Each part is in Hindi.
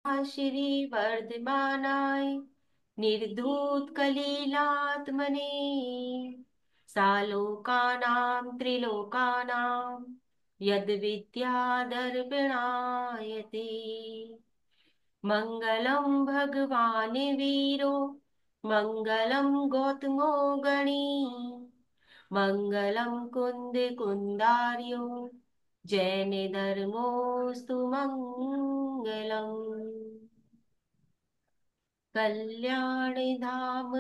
श्री वर्धमानाय निर्धूत कलीलात्मने सालोकानां त्रिलोकानां यद विद्यादर्पणायते मंगलम भगवान वीरो मंगलम गौतमो गणी मंगलम कुंद कुंदार्यो जैन धर्मोस्तु मंगलम। कल्याण धाम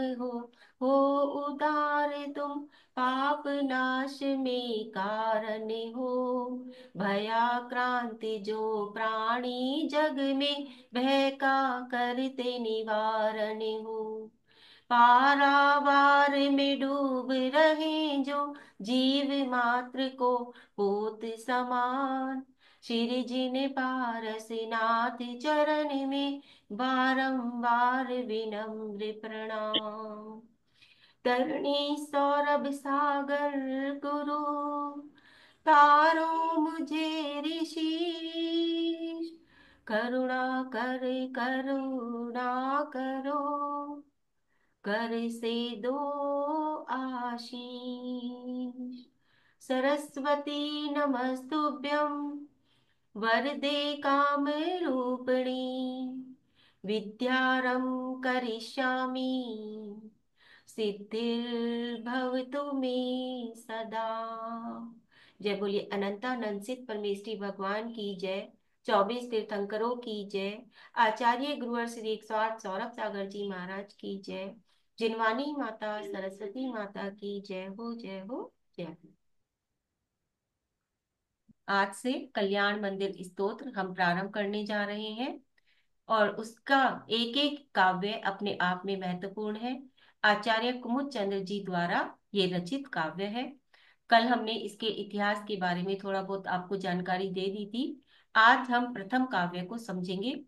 हो उदार तुम पाप नाश में कारण हो भयाक्रांति जो प्राणी जग में भय का करते निवारण हो पारावार में डूब रहे जो जीव मात्र को पोत समान श्री जिन पारस नाथ चरण में बारंबार विनम्र प्रणाम। तरणी सौरभ सागर गुरु तारो मुझे ऋषि करुणा कर करुणा करो कर से दो आशीष। सरस्वती नमस्तुभ्यं वरदे काम रूपिणी विद्यारंभ करिष्यामि सिद्धिर्भवतु मे सदा। जय बोलिए अनंतानंद सिद्ध परमेष्ठी भगवान की जय। 24 तीर्थंकरों की जय। आचार्य गुरुवर श्री 108 सौरभ सागर जी महाराज की जय। जिनवानी माता सरस्वती माता की जय हो जय हो जय हो। आज से कल्याण मंदिर स्तोत्र हम प्रारंभ करने जा रहे हैं और उसका एक एक काव्य अपने आप में महत्वपूर्ण है। आचार्य कुमुद चंद्र जी द्वारा ये रचित काव्य है। कल हमने इसके इतिहास के बारे में थोड़ा बहुत आपको जानकारी दे दी थी। आज हम प्रथम काव्य को समझेंगे।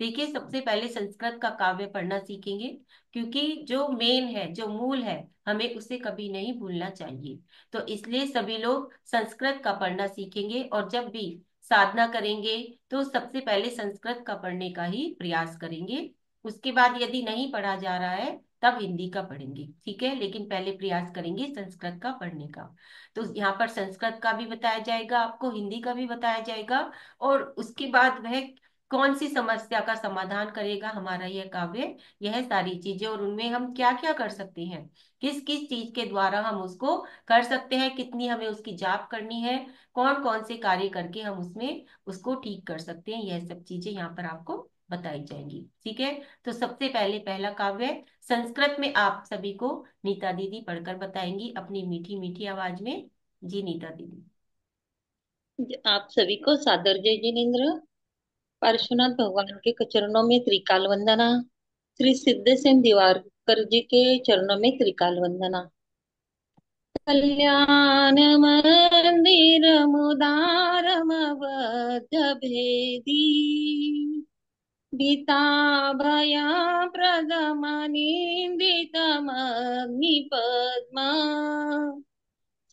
देखिए, सबसे पहले संस्कृत का काव्य पढ़ना सीखेंगे, क्योंकि जो मेन है, जो मूल है, हमें उसे कभी नहीं भूलना चाहिए। तो इसलिए सभी लोग संस्कृत का पढ़ना सीखेंगे और जब भी साधना करेंगे तो सबसे पहले संस्कृत का पढ़ने का ही प्रयास करेंगे। उसके बाद यदि नहीं पढ़ा जा रहा है तब हिंदी का पढ़ेंगे, ठीक है, लेकिन पहले प्रयास करेंगे संस्कृत का पढ़ने का। तो यहाँ पर संस्कृत का भी बताया जाएगा, आपको हिंदी का भी बताया जाएगा और उसके बाद वह कौन सी समस्या का समाधान करेगा हमारा यह काव्य, यह सारी चीजें और उनमें हम क्या क्या कर सकते हैं, किस किस चीज के द्वारा हम उसको कर सकते हैं, कितनी हमें उसकी जाप करनी है, कौन कौन से कार्य करके हम उसमें उसको ठीक कर सकते हैं, यह सब चीजें यहाँ पर आपको बताई जाएंगी, ठीक है। तो सबसे पहले पहला काव्य संस्कृत में आप सभी को नीता दीदी पढ़कर बताएंगी अपनी मीठी मीठी आवाज में। जी नीता दीदी। आप सभी को सादर जय जिनेन्द्र। पार्श्वनाथ भगवान के चरणों में त्रिकाल वंदना। श्री सिद्धेश्वर दिवाकर जी के चरणों में त्रिकाल वंदना। कल्याण मंदिर मुदारम अवध भेदी भीता भया प्रदम निंदितमग्नि पद्मा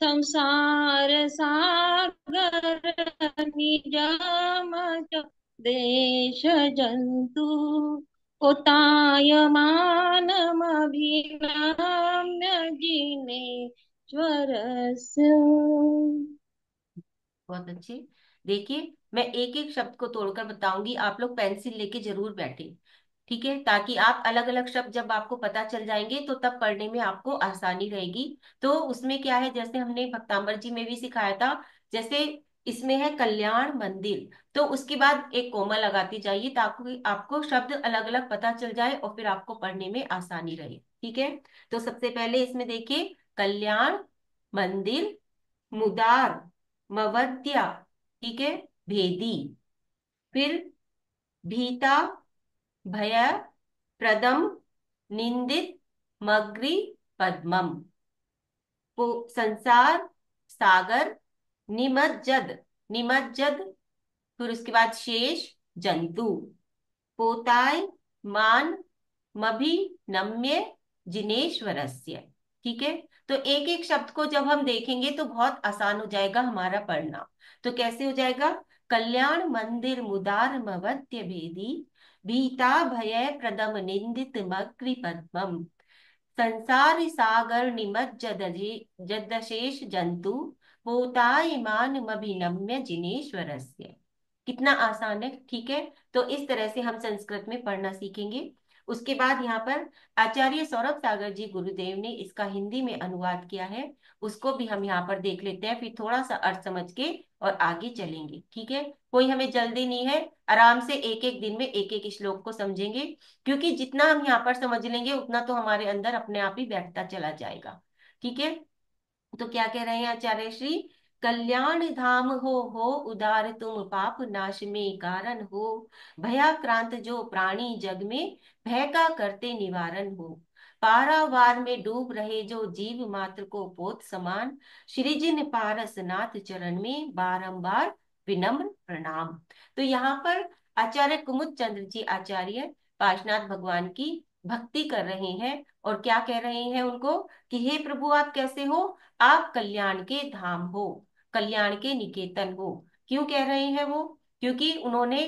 संसार सागर निजम देश जंतु कोतायमानमभिराम्य जिनेश्वरस्य। बहुत अच्छे। देखिए, मैं एक एक शब्द को तोड़कर बताऊंगी, आप लोग पेंसिल लेके जरूर बैठे, ठीक है, ताकि आप अलग अलग शब्द जब आपको पता चल जाएंगे तो तब पढ़ने में आपको आसानी रहेगी। तो उसमें क्या है, जैसे हमने भक्तांबर जी में भी सिखाया था, जैसे इसमें है कल्याण मंदिर, तो उसके बाद एक कोमा लगाती जाइए ताकि आपको शब्द अलग अलग पता चल जाए और फिर आपको पढ़ने में आसानी रहे, ठीक है। तो सबसे पहले इसमें देखिए, कल्याण मंदिर मुदार मवद्या, ठीक है, भेदी, फिर भीता भय प्रदम निंदित मग्री पद्मम, संसार सागर निमज्जद निमज्जद, फिर उसके बाद शेष जंतु पोताय मान मभि नम्य जिनेश्वरस्य, ठीक है। तो एक एक शब्द को जब हम देखेंगे तो बहुत आसान हो जाएगा हमारा पढ़ना। तो कैसे हो जाएगा, कल्याण मंदिर मुदार मवत्य भेदी भीता भय प्रदम निंदित मग्रि पद्मम, संसार सागर निमज्जदजे जदशेष जंतु, होतायमान अभिनम्य जिनेश्वरस्य। कितना आसान है, ठीक है। तो इस तरह से हम संस्कृत में पढ़ना सीखेंगे। उसके बाद यहाँ पर आचार्य सौरभ सागर जी गुरुदेव ने इसका हिंदी में अनुवाद किया है, उसको भी हम यहाँ पर देख लेते हैं, फिर थोड़ा सा अर्थ समझ के और आगे चलेंगे, ठीक है। कोई हमें जल्दी नहीं है, आराम से एक एक दिन में एक एक श्लोक को समझेंगे, क्योंकि जितना हम यहाँ पर समझ लेंगे उतना तो हमारे अंदर अपने आप ही बैठता चला जाएगा, ठीक है। तो क्या कह रहे हैं आचार्य श्री, कल्याण धाम हो उदार तुम पाप नाश में कारण हो, भयाक्रांत जो प्राणी जग में, भय का करते निवारण हो, पारावार में डूब रहे जो जीव मात्र को पोत समान, श्रीजिन पारस नाथ चरण में बारंबार विनम्र प्रणाम। तो यहाँ पर आचार्य कुमुद चंद्र जी आचार्य पार्शनाथ भगवान की भक्ति कर रहे हैं, और क्या कह रहे हैं उनको कि हे प्रभु आप कैसे हो, आप कल्याण के धाम हो, कल्याण के निकेतन हो। क्यों कह रहे हैं वो, क्योंकि उन्होंने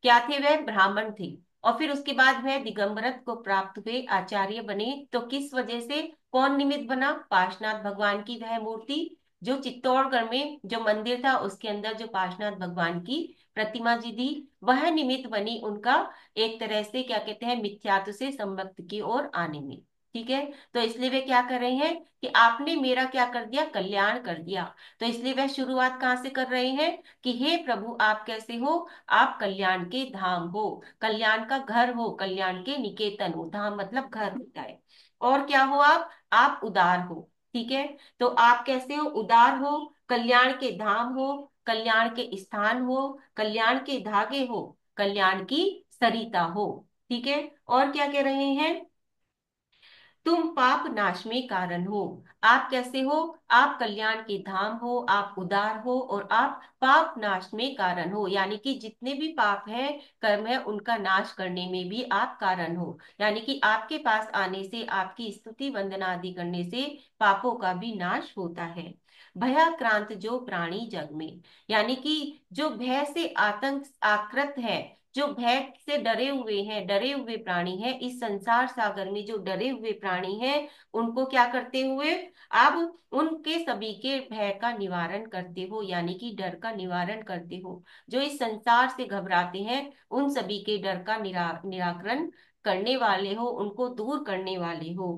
क्या थे, वह ब्राह्मण थे, और फिर उसके बाद वह दिगंबरत्व को प्राप्त हुए, आचार्य बने। तो किस वजह से, कौन निमित्त बना, पार्शनाथ भगवान की वह मूर्ति जो चित्तौड़गढ़ में जो मंदिर था उसके अंदर जो पार्शनाथ भगवान की प्रतिमा जी दी, वह निमित्त बनी उनका एक तरह से क्या कहते हैं मिथ्यात्व से संबक्त की ओर आने में, ठीक है। तो इसलिए वे क्या कर रहे हैं कि आपने मेरा क्या कर दिया, कल्याण कर दिया। तो इसलिए वह शुरुआत कहाँ से कर रहे हैं कि हे प्रभु आप कैसे हो, आप कल्याण के धाम हो, कल्याण का घर हो, कल्याण के निकेतन हो, धाम मतलब घर होता है। और क्या हो आप उदार हो, ठीक है। तो आप कैसे हो, उदार हो, कल्याण के धाम हो, कल्याण के स्थान हो, कल्याण के धागे हो, कल्याण की सरिता हो, ठीक है। और क्या कह रहे हैं, तुम पाप नाश में कारण हो, आप कैसे हो, आप कल्याण के धाम हो, आप उदार हो, और आप पाप नाश में कारण हो, यानी कि जितने भी पाप है, कर्म है, उनका नाश करने में भी आप कारण हो, यानी कि आपके पास आने से, आपकी स्तुति वंदना आदि करने से पापों का भी नाश होता है। भयाक्रांत जो प्राणी जग में, यानी कि जो भय से आतंक आकृत है, जो भय से डरे हुए हैं, डरे हुए प्राणी हैं, इस संसार सागर में जो डरे हुए प्राणी हैं, उनको क्या करते हुए, अब उनके सभी के भय का निवारण करते हो, यानी कि डर का निवारण करते हो, जो इस संसार से घबराते हैं उन सभी के डर का निराकरण करने वाले हो, उनको दूर करने वाले हो।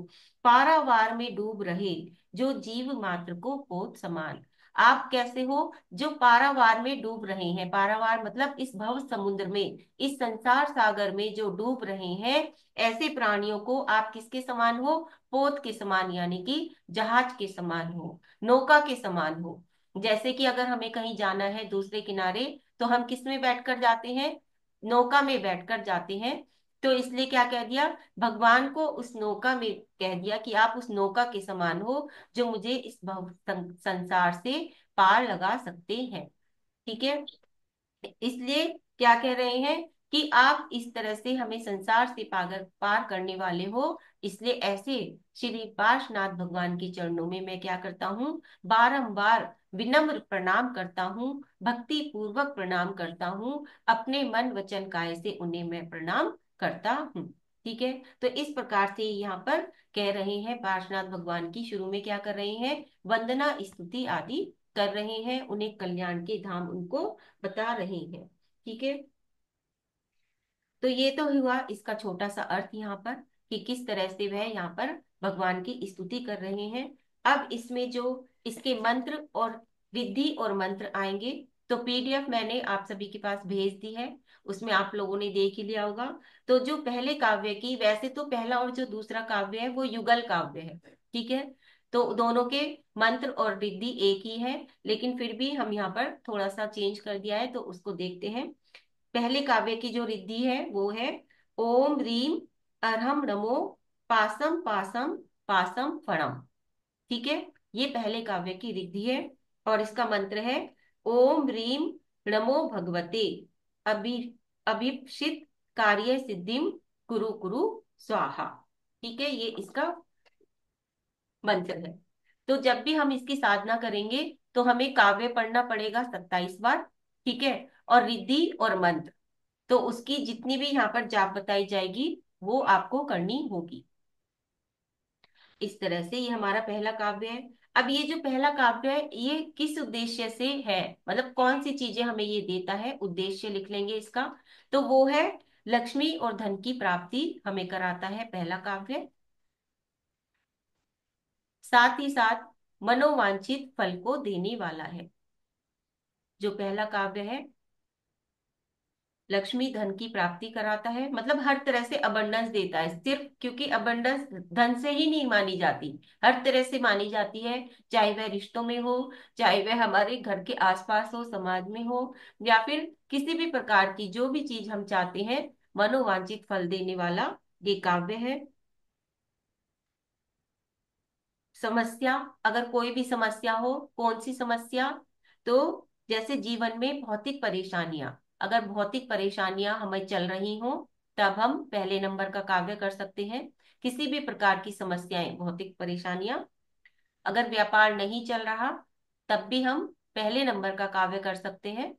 पारावार में डूब रहे जो जीव मात्र को पोत समान, आप कैसे हो, जो पारावार में डूब रहे हैं, पारावार मतलब इस भव समुद्र में, इस संसार सागर में जो डूब रहे हैं, ऐसे प्राणियों को आप किसके समान हो, पोत के समान, यानी कि जहाज के समान हो, नौका के समान हो। जैसे कि अगर हमें कहीं जाना है दूसरे किनारे, तो हम किस में बैठकर जाते हैं, नौका में बैठकर जाते हैं। तो इसलिए क्या कह दिया, भगवान को उस नौका में कह दिया कि आप उस नौका के समान हो, जो मुझे इस संसार से पार लगा सकते हैं, ठीक है। इसलिए क्या कह रहे हैं कि आप इस तरह से हमें संसार से पार पार करने वाले हो, इसलिए ऐसे श्री पार्शनाथ भगवान के चरणों में मैं क्या करता हूँ, बारंबार विनम्र प्रणाम करता हूँ, भक्ति पूर्वक प्रणाम करता हूँ, अपने मन वचन काय से उन्हें मैं प्रणाम करता हूँ, ठीक है। तो इस प्रकार से यहाँ पर कह रहे हैं पार्शनाथ भगवान की, शुरू में क्या कर रहे हैं, वंदना स्तुति आदि कर रहे हैं, उन्हें कल्याण के धाम उनको बता रहे हैं, ठीक है। तो ये तो हुआ इसका छोटा सा अर्थ यहाँ पर, कि किस तरह से वह यहाँ पर भगवान की स्तुति कर रहे हैं। अब इसमें जो इसके मंत्र और विधि और मंत्र आएंगे, तो पीडीएफ मैंने आप सभी के पास भेज दी है, उसमें आप लोगों ने देख ही लिया होगा। तो जो पहले काव्य की, वैसे तो पहला और जो दूसरा काव्य है वो युगल काव्य है, ठीक है। तो दोनों के मंत्र और रिद्धि एक ही है, लेकिन फिर भी हम यहाँ पर थोड़ा सा चेंज कर दिया है, तो उसको देखते हैं। पहले काव्य की जो रिद्धि है वो है, ओम रीम अरहम नमो पासम पासम पासम फणम, ठीक है। ये पहले काव्य की रिद्धि है, और इसका मंत्र है, ओम रीम नमो भगवते अभि अभिप्सित कार्य सिद्धिम कुरु कुरु स्वाहा, ठीक है। ये इसका मंत्र है। तो जब भी हम इसकी साधना करेंगे, तो हमें काव्य पढ़ना पड़ेगा 27 बार, ठीक है, और रिद्धि और मंत्र, तो उसकी जितनी भी यहाँ पर जाप बताई जाएगी वो आपको करनी होगी। इस तरह से ये हमारा पहला काव्य है। अब ये जो पहला काव्य है ये किस उद्देश्य से है, मतलब कौन सी चीजें हमें ये देता है, उद्देश्य लिख लेंगे इसका। तो वो है लक्ष्मी और धन की प्राप्ति हमें कराता है पहला काव्य। साथ ही साथ मनोवांछित फल को देने वाला है। जो पहला काव्य है लक्ष्मी धन की प्राप्ति कराता है, मतलब हर तरह से अबंडेंस देता है, सिर्फ क्योंकि अबंडेंस धन से ही नहीं मानी जाती, हर तरह से मानी जाती है। चाहे वह रिश्तों में हो, चाहे वह हमारे घर के आसपास हो, समाज में हो, या फिर किसी भी प्रकार की जो भी चीज हम चाहते हैं, मनोवांछित फल देने वाला ये काव्य है। समस्या, अगर कोई भी समस्या हो, कौन सी समस्या, तो जैसे जीवन में भौतिक परेशानियां, अगर भौतिक परेशानियां हमें चल रही हो तब हम पहले नंबर का काव्य कर सकते हैं। किसी भी प्रकार की समस्याएं, भौतिक परेशानियां, अगर व्यापार नहीं चल रहा तब भी हम पहले नंबर का काव्य कर सकते हैं।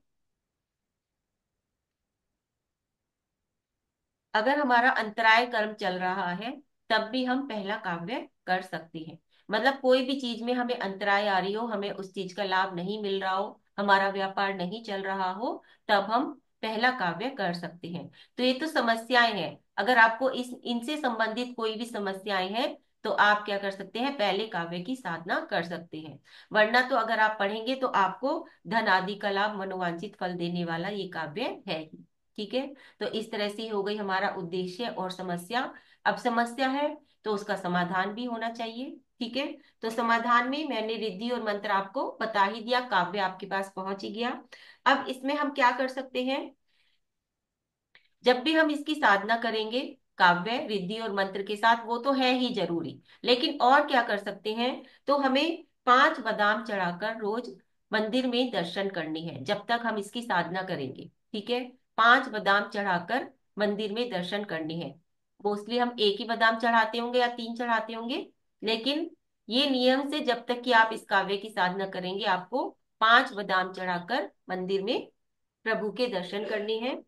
अगर हमारा अंतराय कर्म चल रहा है तब भी हम पहला काव्य कर सकते हैं। मतलब कोई भी चीज में हमें अंतराय आ रही हो, हमें उस चीज का लाभ नहीं मिल रहा हो, हमारा व्यापार नहीं चल रहा हो, तब हम पहला काव्य कर सकते हैं। तो ये तो समस्याएं हैं। अगर आपको इस इनसे संबंधित कोई भी समस्याएं हैं तो आप क्या कर सकते हैं, पहले काव्य की साधना कर सकते हैं। वरना तो अगर आप पढ़ेंगे तो आपको धन आदि का लाभ, मनोवांछित फल देने वाला ये काव्य है ही। ठीक है। तो इस तरह से हो गई हमारा उद्देश्य और समस्या। अब समस्या है तो उसका समाधान भी होना चाहिए। ठीक है। तो समाधान में मैंने रिद्धि और मंत्र आपको बता ही दिया, काव्य आपके पास पहुंच ही गया। अब इसमें हम क्या कर सकते हैं, जब भी हम इसकी साधना करेंगे काव्य रिद्धि और मंत्र के साथ, वो तो है ही जरूरी, लेकिन और क्या कर सकते हैं, तो हमें 5 बादाम चढ़ाकर रोज मंदिर में दर्शन करने हैं जब तक हम इसकी साधना करेंगे। ठीक है। 5 बादाम चढ़ाकर मंदिर में दर्शन करने हैं। मोस्टली हम एक ही बादाम चढ़ाते होंगे या 3 चढ़ाते होंगे, लेकिन ये नियम से जब तक कि आप इस काव्य की साधना करेंगे आपको 5 बादाम चढ़ाकर मंदिर में प्रभु के दर्शन करने हैं।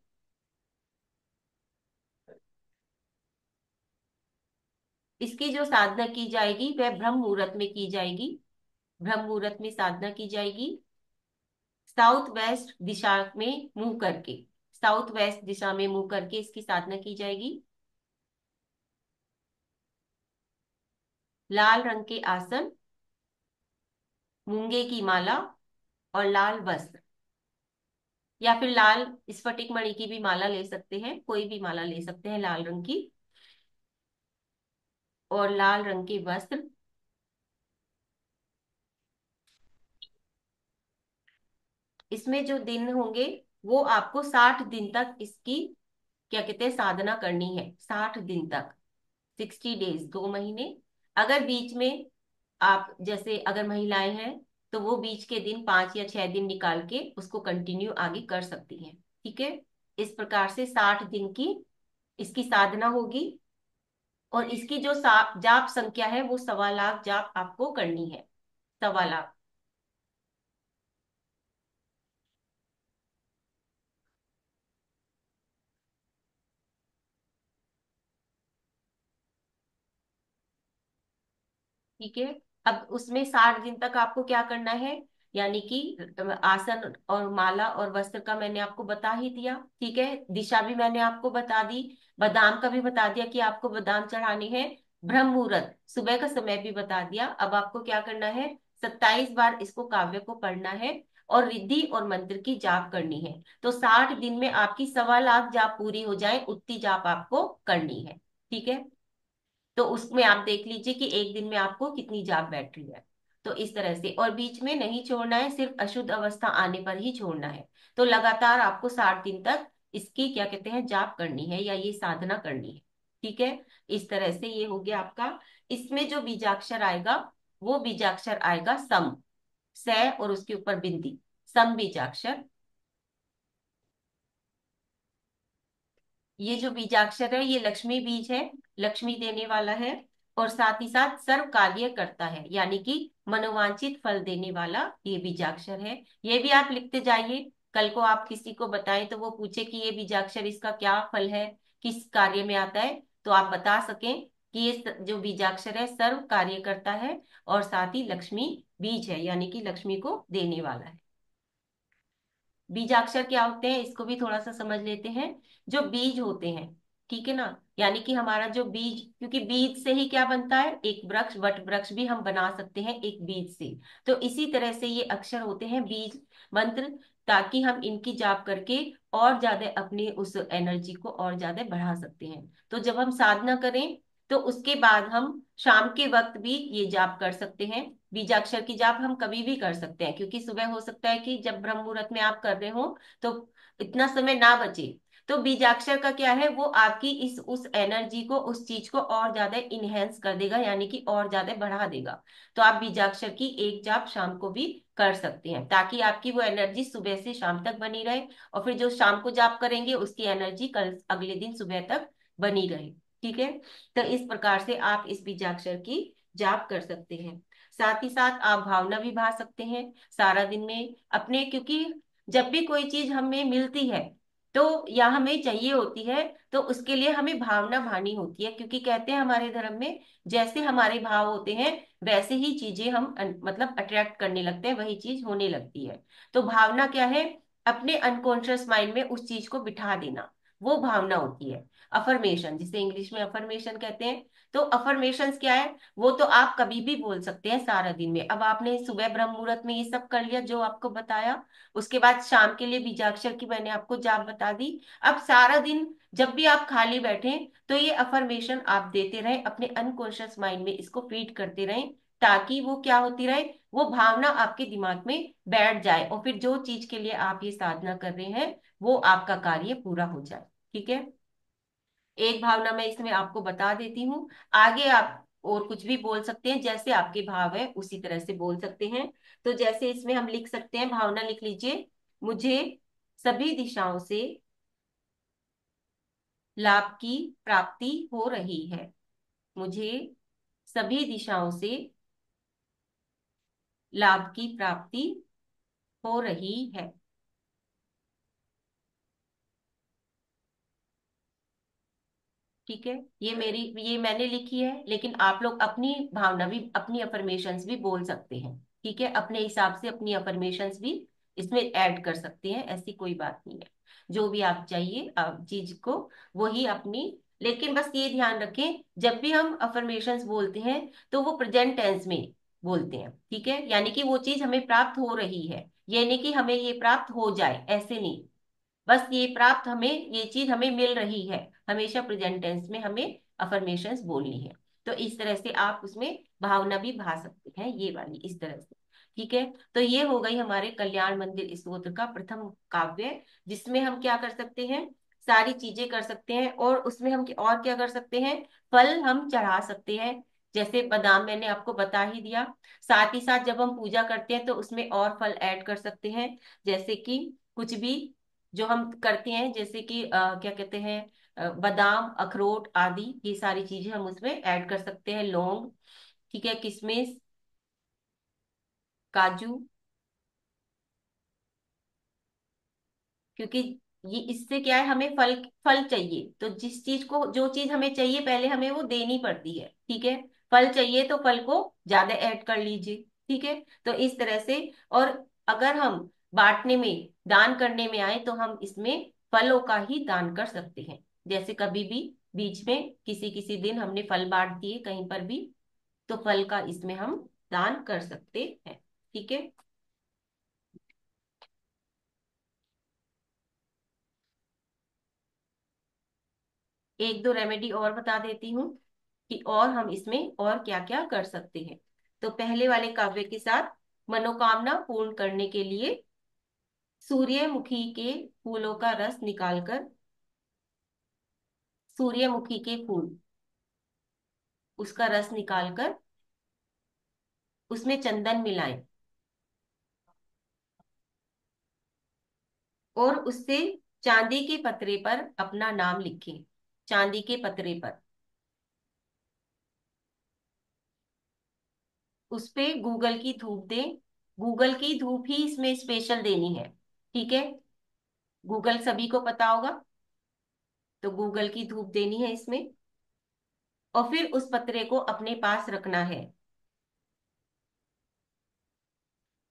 इसकी जो साधना की जाएगी वह ब्रह्म मुहूर्त में की जाएगी। ब्रह्म मुहूर्त में साधना की जाएगी, साउथ वेस्ट दिशा में मुंह करके, साउथ वेस्ट दिशा में मुंह करके इसकी साधना की जाएगी। लाल रंग के आसन, मूंगे की माला और लाल वस्त्र, या फिर लाल स्फटिक मणि की भी माला ले सकते हैं, कोई भी माला ले सकते हैं लाल रंग की, और लाल रंग के वस्त्र। इसमें जो दिन होंगे वो आपको 60 दिन तक इसकी क्या कहते हैं साधना करनी है, 60 दिन तक, 60 डेज, 2 महीने। अगर बीच में आप जैसे अगर महिलाएं हैं तो वो बीच के दिन 5 या 6 दिन निकाल के उसको कंटिन्यू आगे कर सकती हैं। ठीक है। इस प्रकार से 60 दिन की इसकी साधना होगी। और इसकी जो जाप संख्या है वो 1.25 लाख जाप आपको करनी है, 1.25 लाख। ठीक है। अब उसमें 60 दिन तक आपको क्या करना है, यानी कि आसन और माला और वस्त्र का मैंने आपको बता ही दिया। ठीक है। दिशा भी मैंने आपको बता दी, बादाम का भी बता दिया कि आपको बादाम चढ़ाने हैं। ब्रह्म मुहूर्त सुबह का समय भी बता दिया। अब आपको क्या करना है, 27 बार इसको काव्य को पढ़ना है और रिद्धि और मंत्र की जाप करनी है। तो 60 दिन में आपकी 1.25 लाख जाप पूरी हो जाए उतनी जाप आपको करनी है। ठीक है। तो उसमें आप देख लीजिए कि एक दिन में आपको कितनी जाप बैठ रही है। तो इस तरह से, और बीच में नहीं छोड़ना है, सिर्फ अशुद्ध अवस्था आने पर ही छोड़ना है। तो लगातार आपको 60 दिन तक इसकी क्या कहते हैं जाप करनी है या ये साधना करनी है। ठीक है। इस तरह से ये हो गया आपका। इसमें जो बीजाक्षर आएगा वो बीजाक्षर आएगा सम, स और उसके ऊपर बिंदी, सम बीजाक्षर। ये जो बीजाक्षर है ये लक्ष्मी बीज है, लक्ष्मी देने वाला है। और साथ ही साथ सर्व कार्य करता है, यानी कि मनोवांछित फल देने वाला ये बीजाक्षर है। ये भी आप लिखते जाइए। कल को आप किसी को बताएं तो वो पूछे कि ये बीजाक्षर इसका क्या फल है, किस कार्य में आता है, तो आप बता सकें कि ये जो बीजाक्षर है सर्व कार्य करता है और साथ ही लक्ष्मी बीज है, यानी कि लक्ष्मी को देने वाला है। बीजाक्षर क्या होते हैं इसको भी थोड़ा सा समझ लेते हैं। जो बीज होते हैं, ठीक है ना, यानी कि हमारा जो बीज, क्योंकि बीज से ही क्या बनता है, एक वृक्ष, वट वृक्ष भी हम बना सकते हैं एक बीज से। तो इसी तरह से ये अक्षर होते हैं बीज मंत्र, ताकि हम इनकी जाप करके और ज्यादा अपनी उस एनर्जी को और ज्यादा बढ़ा सकते हैं। तो जब हम साधना करें तो उसके बाद हम शाम के वक्त भी ये जाप कर सकते हैं। बीजाक्षर की जाप हम कभी भी कर सकते हैं, क्योंकि सुबह हो सकता है कि जब ब्रह्म मुहूर्त में आप कर रहे हो तो इतना समय ना बचे। तो बीजाक्षर का क्या है, वो आपकी इस उस एनर्जी को, उस चीज को और ज्यादा इनहेंस कर देगा, यानी कि और ज्यादा बढ़ा देगा। तो आप बीजाक्षर की एक जाप शाम को भी कर सकते हैं, ताकि आपकी वो एनर्जी सुबह से शाम तक बनी रहे, और फिर जो शाम को जाप करेंगे उसकी एनर्जी कल अगले दिन सुबह तक बनी रहे। ठीक है। तो इस प्रकार से आप इस बीजाक्षर की जाप कर सकते हैं। साथ ही साथ आप भावना भी भा सकते हैं सारा दिन में अपने, क्योंकि जब भी कोई चीज हमें मिलती है तो या हमें चाहिए होती है, तो उसके लिए हमें भावना भानी होती है, क्योंकि कहते हैं हमारे धर्म में जैसे हमारे भाव होते हैं वैसे ही चीजें हम मतलब अट्रैक्ट करने लगते हैं, वही चीज होने लगती है। तो भावना क्या है, अपने अनकॉन्शियस माइंड में उस चीज को बिठा देना, वो भावना होती है। अफर्मेशन, जिसे इंग्लिश में अफर्मेशन कहते हैं। तो अफर्मेशंस क्या है, वो तो आप कभी भी बोल सकते हैं सारा दिन में। अब आपने सुबह ब्रह्म मुहूर्त में ये सब कर लिया जो आपको बताया, उसके बाद शाम के लिए बीजाक्षर की मैंने आपको जाप बता दी। अब सारा दिन जब भी आप खाली बैठे तो ये अफर्मेशन आप देते रहें, अपने अनकॉन्शियस माइंड में इसको फीड करते रहें, ताकि वो क्या होती रहे, वो भावना आपके दिमाग में बैठ जाए, और फिर जो चीज के लिए आप ये साधना कर रहे हैं वो आपका कार्य पूरा हो जाए। ठीक है। एक भावना मैं इसमें आपको बता देती हूँ, आगे आप और कुछ भी बोल सकते हैं, जैसे आपके भाव है उसी तरह से बोल सकते हैं। तो जैसे इसमें हम लिख सकते हैं, भावना लिख लीजिए, मुझे सभी दिशाओं से लाभ की प्राप्ति हो रही है। मुझे सभी दिशाओं से लाभ की प्राप्ति हो रही है। ठीक है। ये मैंने लिखी है, लेकिन आप लोग अपनी भावना भी, अपनी अफर्मेशंस भी बोल सकते हैं। ठीक है, अपने हिसाब से अपनी अफर्मेशंस भी इसमें ऐड कर सकते हैं, ऐसी कोई बात नहीं है। जो भी आप चाहिए आप चीज को, वही अपनी, लेकिन बस ये ध्यान रखें जब भी हम अफर्मेशंस बोलते हैं तो वो प्रेजेंट टेंस में बोलते हैं। ठीक है, यानी कि वो चीज हमें प्राप्त हो रही है, ये नहीं कि हमें ये प्राप्त हो जाए, ऐसे नहीं। बस ये प्राप्त हमें, ये चीज हमें मिल रही है, हमेशा प्रेजेंट टेंस में हमें अफर्मेशंस बोलनी है। तो इस तरह से आप उसमें भावना भी भा सकते हैं, ये वाली इस तरह से। ठीक है। तो ये हो गई हमारे कल्याण मंदिर स्तोत्र का प्रथम काव्य, जिसमें हम क्या कर सकते हैं, सारी चीजें कर सकते हैं, और उसमें हम और क्या कर सकते हैं, फल हम चढ़ा सकते हैं। जैसे बादाम मैंने आपको बता ही दिया। साथ ही साथ जब हम पूजा करते हैं तो उसमें और फल ऐड कर सकते हैं, जैसे कि कुछ भी जो हम करते हैं, जैसे कि क्या कहते हैं, बादाम, अखरोट आदि, ये सारी चीजें हम उसमें ऐड कर सकते हैं, लौंग, ठीक है, किशमिश, काजू, क्योंकि ये इससे क्या है, हमें फल फल चाहिए, तो जिस चीज को, जो चीज हमें चाहिए पहले हमें वो देनी पड़ती है। ठीक है, फल चाहिए तो फल को ज्यादा ऐड कर लीजिए। ठीक है। तो इस तरह से, और अगर हम बांटने में, दान करने में आए तो हम इसमें फलों का ही दान कर सकते हैं। जैसे कभी भी बीच में किसी किसी दिन हमने फल बांट दिए कहीं पर भी, तो फल का इसमें हम दान कर सकते हैं। ठीक है। एक दो रेमेडी और बता देती हूँ कि और हम इसमें और क्या क्या कर सकते हैं। तो पहले वाले काव्य के साथ, मनोकामना पूर्ण करने के लिए सूर्यमुखी के फूलों का रस निकालकर, सूर्यमुखी के फूल, उसका रस निकालकर उसमें चंदन मिलाएं, और उससे चांदी के पतरे पर अपना नाम लिखें। चांदी के पतरे पर उस पे गूगल की धूप दें। गूगल की धूप ही इसमें स्पेशल देनी है। ठीक है। गूगल सभी को पता होगा, तो गूगल की धूप देनी है इसमें। और फिर उस पत्रे को अपने पास रखना है।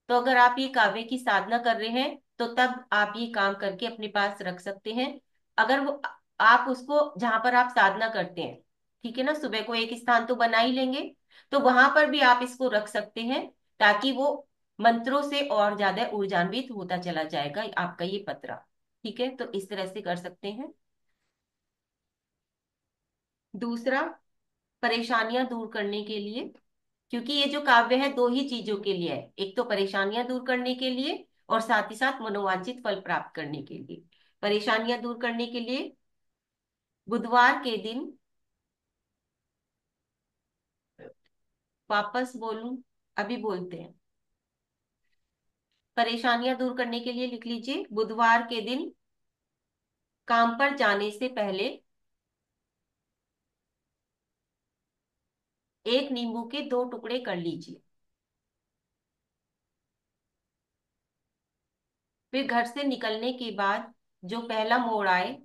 तो अगर आप ये काव्य की साधना कर रहे हैं तो तब आप ये काम करके अपने पास रख सकते हैं। अगर वो आप उसको जहां पर आप साधना करते हैं, ठीक है ना, सुबह को एक स्थान तो बना ही लेंगे, तो वहां पर भी आप इसको रख सकते हैं, ताकि वो मंत्रों से और ज्यादा ऊर्जान्वित होता चला जाएगा आपका ये पत्र। ठीक है, तो इस तरह से कर सकते हैं। दूसरा, परेशानियां दूर करने के लिए, क्योंकि ये जो काव्य है दो ही चीजों के लिए है, एक तो परेशानियां दूर करने के लिए और साथ ही साथ मनोवांछित फल प्राप्त करने के लिए। परेशानियां दूर करने के लिए बुधवार के दिन, वापस बोलूं, अभी बोलते हैं। परेशानियां दूर करने के लिए लिख लीजिए, बुधवार के दिन काम पर जाने से पहले एक नींबू के दो टुकड़े कर लीजिए। फिर घर से निकलने के बाद जो पहला मोड़ आए,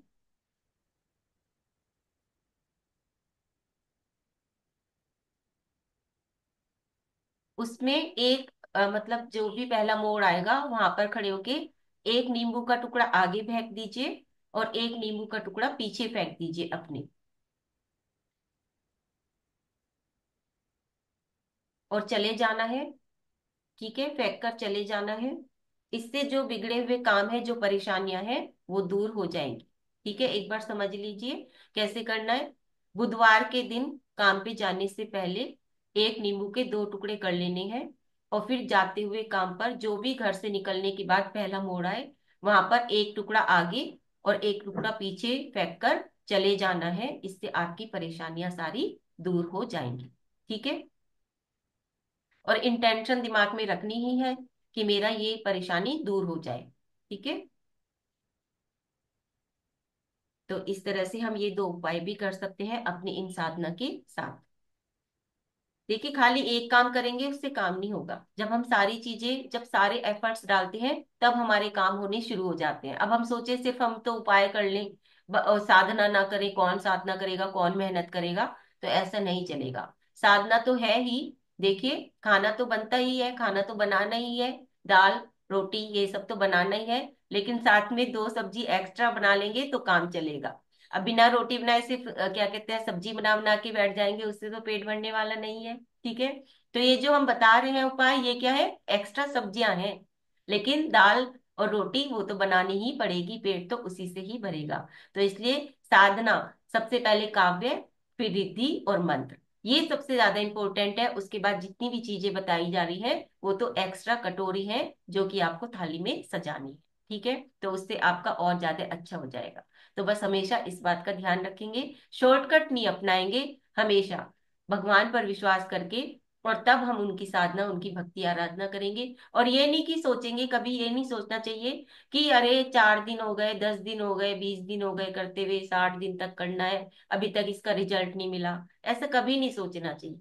उसमें एक मतलब जो भी पहला मोड़ आएगा वहां पर खड़े होके एक नींबू का टुकड़ा आगे फेंक दीजिए और एक नींबू का टुकड़ा पीछे फेंक दीजिए अपने, और चले जाना है। ठीक है, फेंक कर चले जाना है। इससे जो बिगड़े हुए काम है, जो परेशानियां हैं, वो दूर हो जाएंगी। ठीक है, एक बार समझ लीजिए कैसे करना है। बुधवार के दिन काम पे जाने से पहले एक नींबू के दो टुकड़े कर लेने हैं, और फिर जाते हुए काम पर जो भी घर से निकलने के बाद पहला मोड़ आए वहां पर एक टुकड़ा आगे और एक टुकड़ा पीछे फेंक कर चले जाना है। इससे आपकी परेशानियां सारी दूर हो जाएंगी। ठीक है, और इंटेंशन दिमाग में रखनी ही है कि मेरा ये परेशानी दूर हो जाए। ठीक है, तो इस तरह से हम ये दो उपाय भी कर सकते हैं अपनी इन साधना के साथ। देखिए, खाली एक काम करेंगे उससे काम नहीं होगा। जब हम सारी चीजें, जब सारे एफर्ट्स डालते हैं, तब हमारे काम होने शुरू हो जाते हैं। अब हम सोचे सिर्फ हम तो उपाय कर लें, और साधना ना करें, कौन साधना करेगा, कौन मेहनत करेगा, तो ऐसा नहीं चलेगा। साधना तो है ही। देखिए, खाना तो बनता ही है, खाना तो बनाना ही है, दाल रोटी ये सब तो बनाना ही है, लेकिन साथ में दो सब्जी एक्स्ट्रा बना लेंगे तो काम चलेगा। अब बिना रोटी बनाए सिर्फ क्या कहते हैं, सब्जी बना बना के बैठ जाएंगे, उससे तो पेट भरने वाला नहीं है। ठीक है, तो ये जो हम बता रहे हैं उपाय, ये क्या है, एक्स्ट्रा सब्जियां हैं, लेकिन दाल और रोटी वो तो बनानी ही पड़ेगी, पेट तो उसी से ही भरेगा। तो इसलिए साधना, सबसे पहले काव्य, फिर रिद्धि और मंत्र, ये सबसे ज्यादा इंपॉर्टेंट है। उसके बाद जितनी भी चीजें बताई जा रही है वो तो एक्स्ट्रा कटोरी है, जो कि आपको थाली में सजानी है। ठीक है, तो उससे आपका और ज्यादा अच्छा हो जाएगा। तो बस हमेशा इस बात का ध्यान रखेंगे, शॉर्टकट नहीं अपनाएंगे, हमेशा भगवान पर विश्वास करके, और तब हम उनकी साधना, उनकी भक्ति आराधना करेंगे। और ये नहीं कि सोचेंगे, कभी ये नहीं सोचना चाहिए कि अरे 4 दिन हो गए, 10 दिन हो गए, 20 दिन हो गए करते हुए, 60 दिन तक करना है, अभी तक इसका रिजल्ट नहीं मिला, ऐसा कभी नहीं सोचना चाहिए।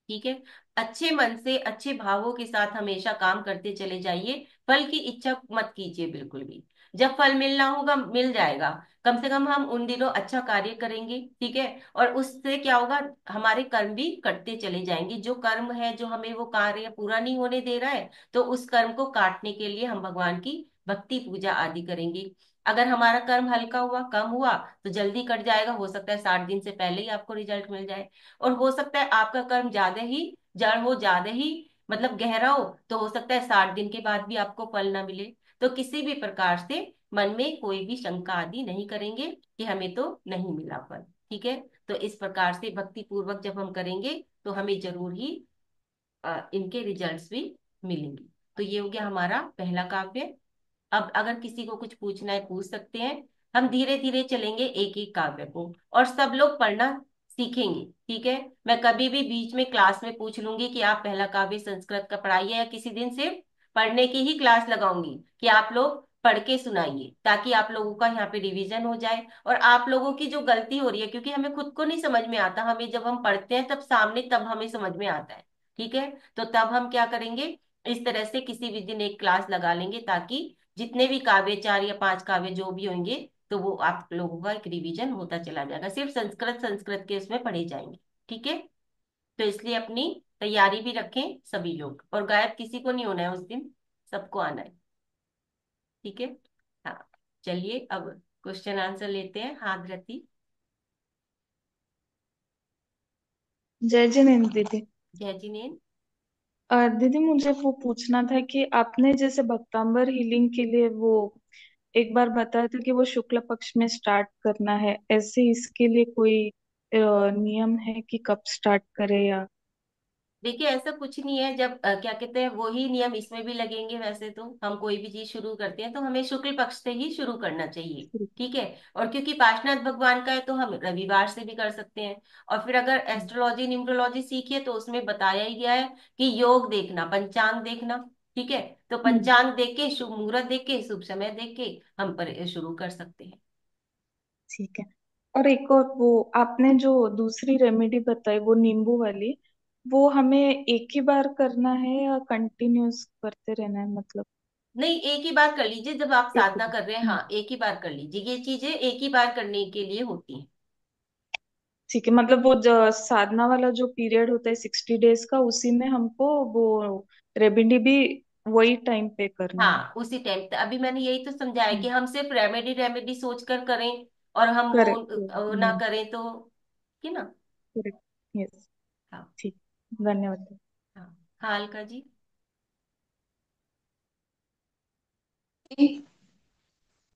ठीक है, अच्छे मन से, अच्छे भावों के साथ हमेशा काम करते चले जाइए, फल की इच्छा मत कीजिए बिल्कुल भी। जब फल मिलना होगा मिल जाएगा, कम से कम हम उन दिनों अच्छा कार्य करेंगे। ठीक है, और उससे क्या होगा, हमारे कर्म भी कटते चले जाएंगे। जो कर्म है, जो हमें वो कार्य पूरा नहीं होने दे रहा है, तो उस कर्म को काटने के लिए हम भगवान की भक्ति पूजा आदि करेंगे। अगर हमारा कर्म हल्का हुआ, कम हुआ, तो जल्दी कट जाएगा, हो सकता है 60 दिन से पहले ही आपको रिजल्ट मिल जाए। और हो सकता है आपका कर्म ज्यादा ही जड़ हो, ज्यादा ही मतलब गहरा हो, तो हो सकता है 60 दिन के बाद भी आपको फल ना मिले। तो किसी भी प्रकार से मन में कोई भी शंका आदि नहीं करेंगे कि हमें तो नहीं मिला फल। ठीक है, तो इस प्रकार से भक्ति पूर्वक जब हम करेंगे तो हमें जरूर ही इनके रिजल्ट्स भी मिलेंगे। तो ये हो गया हमारा पहला काव्य। अब अगर किसी को कुछ पूछना है पूछ सकते हैं। हम धीरे धीरे चलेंगे एक एक काव्य को, और सब लोग पढ़ना सीखेंगे। ठीक है, मैं कभी भी बीच में क्लास में पूछ लूंगी कि आप पहला काव्य संस्कृत का पढ़ाइए, या किसी दिन सिर्फ पढ़ने की ही क्लास लगाऊंगी कि आप लोग पढ़ के सुनाइए, ताकि आप लोगों का यहाँ पे रिवीजन हो जाए। और आप लोगों की जो गलती हो रही है, क्योंकि हमें खुद को नहीं समझ में आता, हमें जब हम पढ़ते हैं तब सामने, तब हमें समझ में आता है। ठीक है, तो तब हम क्या करेंगे, इस तरह से किसी भी दिन एक क्लास लगा लेंगे, ताकि जितने भी काव्य, 4 या 5 काव्य जो भी होंगे, तो वो आप लोगों का एक रिवीजन होता चला जाएगा। सिर्फ संस्कृत संस्कृत के उसमें पढ़े जाएंगे। ठीक है। तो इसलिए अपनी तैयारी भी रखें सभी लोग, और गायब किसी को नहीं होना है उस दिन, सबको आना है। ठीक है। हाँ, चलिए अब क्वेश्चन आंसर लेते हैं। हाँ धृति। जय जिनेन्द्र दीदी। जय जिनेन्द्र। दीदी मुझे वो पूछना था कि आपने जैसे भक्तांबर हीलिंग के लिए वो एक बार बताया था कि वो शुक्ल पक्ष में स्टार्ट करना है, ऐसे इसके लिए कोई नियम है कि कब स्टार्ट करे या? देखिए ऐसा कुछ नहीं है। जब क्या कहते हैं, वही नियम इसमें भी लगेंगे। वैसे तो हम कोई भी चीज शुरू करते हैं तो हमें शुक्ल पक्ष से ही शुरू करना चाहिए। ठीक है। और क्योंकि पार्श्वनाथ भगवान का है तो हम रविवार से भी कर सकते हैं। और फिर अगर एस्ट्रोलॉजी न्यूमरोलॉजी सीखिए तो उसमें बताया ही गया है कि योग देखना, पंचांग देखना। ठीक है। तो हम्म। पंचांग देख के, शुभ मुहूर्त देख के, शुभ समय देख के हम पर शुरू कर सकते हैं। ठीक है। और एक और वो आपने जो दूसरी रेमेडी बताई वो नींबू वाली, वो हमें एक ही बार करना है या कंटिन्यूस करते रहना है मतलब? नहीं, एक ही बार कर लीजिए। जब आप एक ही साधना बार। कर रहे हैं, हाँ एक ही बार कर लीजिए। ये चीजें एक ही बार करने के लिए होती हैं। ठीक है, मतलब वो जो साधना वाला जो पीरियड होता है 60 डेज का, उसी में हमको वो रेमेडी भी वही टाइम पे करना है? हाँ उसी टाइम पे। अभी मैंने यही तो समझाया कि हम्म। हम सिर्फ रेमेडी रेमेडी सोच कर करें और हम वो करेक्ट। ना करें तो, कि ना। करेक्ट। यस। हाँ। ठीक। धन्यवाद। हाँ हाँ, अलका जी।